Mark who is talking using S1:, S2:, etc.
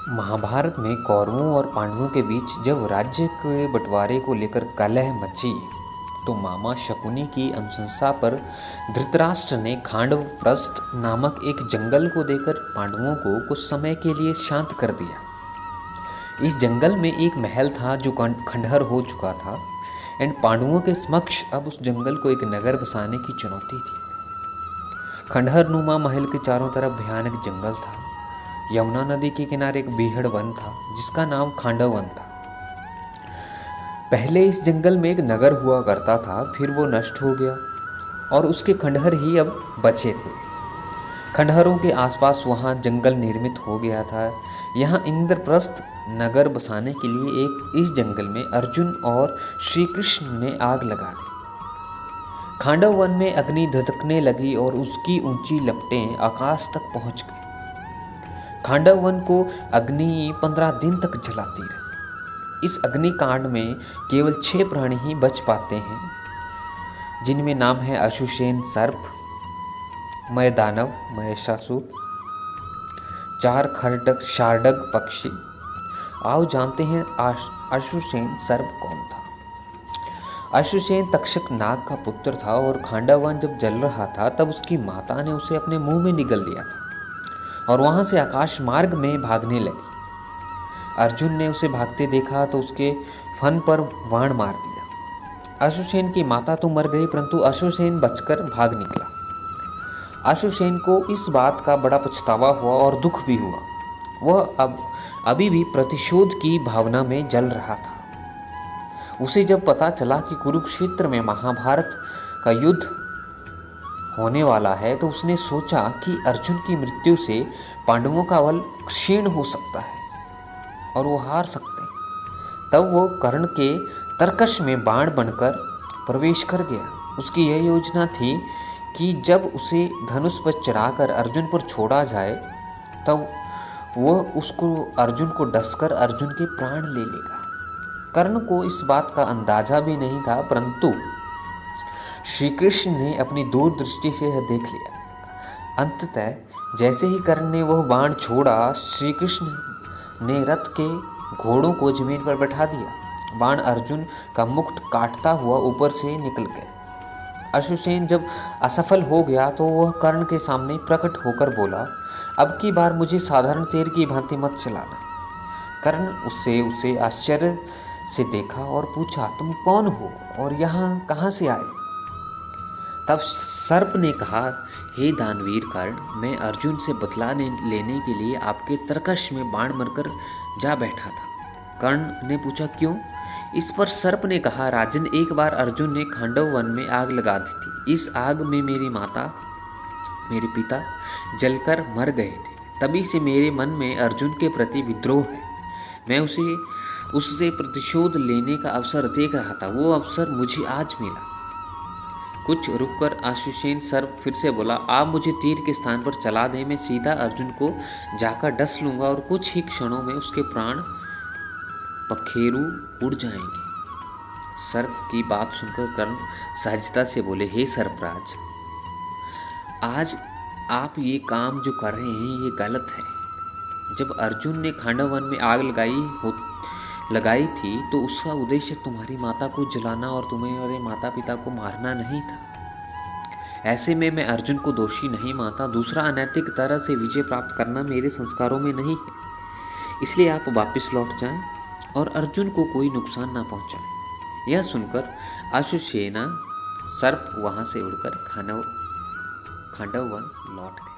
S1: महाभारत में कौरवों और पांडवों के बीच जब राज्य के बंटवारे को लेकर कलह मची तो मामा शकुनी की अनुशंसा पर धृतराष्ट्र ने खांडवप्रस्थ नामक एक जंगल को देकर पांडवों को कुछ समय के लिए शांत कर दिया। इस जंगल में एक महल था जो खंडहर हो चुका था एंड पांडवों के समक्ष अब उस जंगल को एक नगर बसाने की चुनौती थी। खंडहर नुमा महल के चारों तरफ भयानक जंगल था। यमुना नदी के किनारे एक बीहड़ वन था जिसका नाम खांडव वन था। पहले इस जंगल में एक नगर हुआ करता था, फिर वो नष्ट हो गया और उसके खंडहर ही अब बचे थे। खंडहरों के आसपास वहाँ जंगल निर्मित हो गया था। यहाँ इंद्रप्रस्थ नगर बसाने के लिए इस जंगल में अर्जुन और श्री कृष्ण ने आग लगा दी। खांडव वन में अग्नि धधकने लगी और उसकी ऊंची लपटें आकाश तक पहुंच गई। खांडव वन को अग्नि 15 दिन तक जलाती रही। इस अग्निकांड में केवल 6 प्राणी ही बच पाते हैं, जिनमें नाम है अश्वसेन सर्प, मयदानव महिषासुर, 4 खरडक शार्डग पक्षी। आओ जानते हैं अश्वसेन सर्प कौन था। अश्वसेन तक्षक नाग का पुत्र था और खांडव वन जब जल रहा था तब उसकी माता ने उसे अपने मुंह में निगल लिया था और वहां से आकाश मार्ग में भागने लगी। अर्जुन ने उसे भागते देखा तो उसके फन पर बाण मार दिया। अश्वसेन की माता तो मर गई परंतु अश्वसेन बचकर भाग निकला। अश्वसेन को इस बात का बड़ा पछतावा हुआ और दुख भी हुआ। वह अभी भी प्रतिशोध की भावना में जल रहा था। उसे जब पता चला कि कुरुक्षेत्र में महाभारत का युद्ध होने वाला है तो उसने सोचा कि अर्जुन की मृत्यु से पांडवों का बल क्षीण हो सकता है और वो हार सकते हैं। तब वो कर्ण के तरकश में बाण बनकर प्रवेश कर गया। उसकी यह योजना थी कि जब उसे धनुष पर चढ़ाकर अर्जुन पर छोड़ा जाए तब वह अर्जुन को डसकर अर्जुन के प्राण ले लेगा। कर्ण को इस बात का अंदाजा भी नहीं था, परंतु श्री कृष्ण ने अपनी दूरदृष्टि से यह देख लिया। अंततः जैसे ही कर्ण ने वह बाण छोड़ा, श्री कृष्ण ने रथ के घोड़ों को जमीन पर बैठा दिया। बाण अर्जुन का मुकुट काटता हुआ ऊपर से निकल गया। अश्वसेन जब असफल हो गया तो वह कर्ण के सामने प्रकट होकर बोला, अब की बार मुझे साधारण तीर की भांति मत चलाना। कर्ण उसे आश्चर्य से देखा और पूछा, तुम कौन हो और यहाँ कहाँ से आए? तब सर्प ने कहा, हे दानवीर कर्ण, मैं अर्जुन से बदला लेने के लिए आपके तरकश में बाण मरकर जा बैठा था। कर्ण ने पूछा, क्यों? इस पर सर्प ने कहा, राजन, एक बार अर्जुन ने खांडव वन में आग लगा दी थी। इस आग में मेरी माता मेरे पिता जलकर मर गए थे। तभी से मेरे मन में अर्जुन के प्रति विद्रोह है। मैं उससे प्रतिशोध लेने का अवसर देख रहा था। वो अवसर मुझे आज मिला। कुछ रुककर अश्वसेन सर्प फिर से बोला, आप मुझे तीर के स्थान पर चला दें, मैं सीधा अर्जुन को जाकर डस लूंगा और कुछ ही क्षणों में उसके प्राण पखेरु उड़ जाएंगे। सर्प की बात सुनकर कर्ण सहजता से बोले, हे सर्पराज, आज आप ये काम जो कर रहे हैं ये गलत है। जब अर्जुन ने खांडव वन में आग लगाई थी तो उसका उद्देश्य तुम्हारी माता को जलाना और तुम्हारे माता पिता को मारना नहीं था। ऐसे में मैं अर्जुन को दोषी नहीं मानता। दूसरा, अनैतिक तरह से विजय प्राप्त करना मेरे संस्कारों में नहीं है। इसलिए आप वापस लौट जाएं और अर्जुन को कोई नुकसान ना पहुंचाएं। यह सुनकर अश्वसेन सर्प वहां से उड़कर खांडव वन लौट गए।